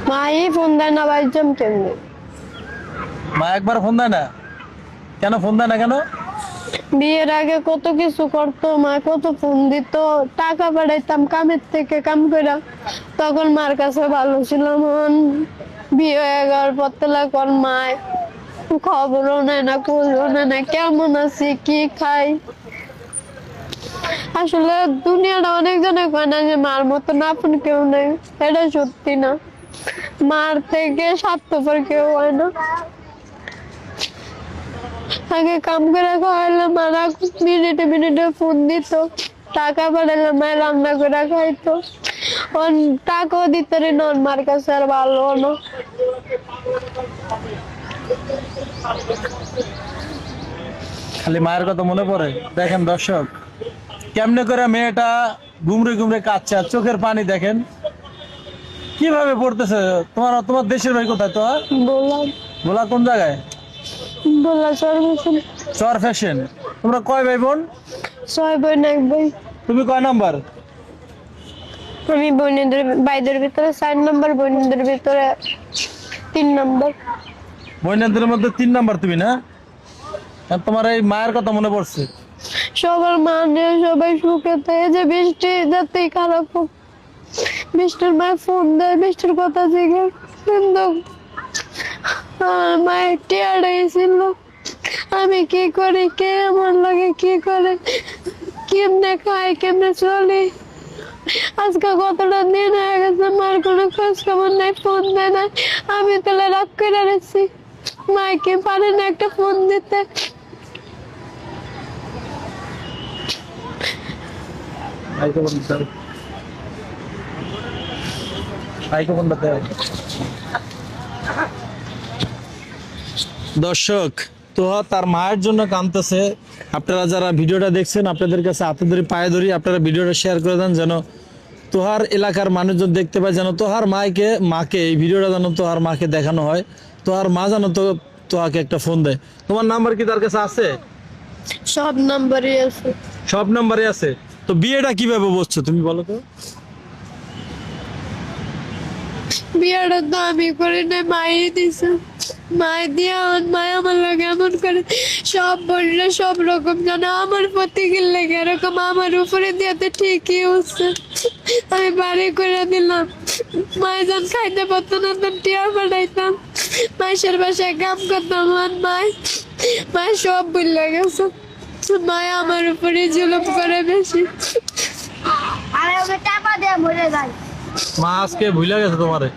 My phone দেয় না, বাইজাম কেমনি? মা একবার ফোন দেয় না কেন? ফোন দেয় না কেন? বিয়ের আগে কত কিছু করতো, মা কত ফোন দিত, টাকা পাঠাইতাম কামের থেকে কাম করে, তখন মার কাছে ভালো ছিলাম। এখন বিয়ে হয়ে যাওয়ার পর থেকে এখন মায় খবরও নেয় না, খোঁজও নেয় না, কেমন আছি কি খাই। আসলে দুনিয়াটা অনেক জনে কয় না যে মার মতন আপন কেউ নেই, এটা সত্যি না। মার থেকে স্বার্থপর কেউ হয় না। আগে কাম করে খাওয়াইলে মারা মিনিটে মিনিটে ফোন দিত, টাকা পাঠাইলে মায়ের রান্না করে খাইতো। টাকাও দিতে রে নন মার কাছে, আর ভালো না। খালি মায়ের কথা মনে পড়ে। দেখেন দর্শক, কেমনে করে মেয়েটা ঘুমরে ঘুমরে কাঁদছে, আর চোখের পানি দেখেন কিভাবে পড়তেছে। তোমার তোমার দেশের ভাই কোথায়? তো বললাম বলা কোন জায়গায়? বললা সর্বজন চর ফ্যাশন। তোমরা কয় ভাই বোন? 6 বই না 1 বই। তুমি কয় নাম্বার? আমি বোনেদের ভাইদের ভিতরে 4 নম্বর, বোনেদের ভিতরে 3 নম্বর। বোনদের মধ্যে 3 নাম্বার তুমি না? আর তোমার এই মায়ের কথা মনে পড়ছে। সবার মানে সবাই সুখে থাকে, যে বৃষ্টি যাতেই খারাপ হোক, বৃষ্টির মায়ের ফোন দেয়, বৃষ্টির কথা জিজ্ঞেস, কিন্তু আমার মায়ের টিয়ারাই ছিল। আমি কি করি, কে আমার লাগে কি করে, কেমনে খাই কেমনে চলি। আজকে কতটা দিন হয়ে গেছে মার কোনো খোঁজ খবর নাই, ফোন দেয় না। আমি তাহলে রাগ করে রেখেছি, মাকে পারে না একটা ফোন দিতে। দর্শক, তো তার মায়ের জন্য কাঁদতেছে। আপনারা যারা ভিডিওটা দেখছেন, আপনাদের কাছে হাতে ধরে পায়ে ধরি, আপনারা ভিডিওটা শেয়ার করে দেন যেন তোহার এলাকার মানুষজন দেখতে পায়, যেন তোহার মাকে এই ভিডিওটা যেন তোহার মাকে দেখানো হয়। তোহার মা যেন তোহাকে একটা ফোন দেয়। তোমার নাম্বার কি তার কাছে আছে? সব নাম্বারই আছে। সব নাম্বারে আছে। তো বিয়েটা কিভাবে বসছো তুমি বলো তো? বিয়েটা তো আমি করি না, মাই দিছে। মাই দিয়ে মায় আমার লাগে এমন করে সব বললে সব রকম জানো আমার প্রতি গেলে এরকম আমার উপরে দিয়ে তো ঠিকই হচ্ছে। আমি বাড়ি করে দিলাম, মায় যখন খাইতে পারতো না তখন টিয়া পাঠাইতাম, মাসের বাসায় কাম করতাম। মায় সব বললে গেছে, মায় আমার উপরে জুলুম করে বেশি। মা আজকে ভুলে গেছে তোমারে।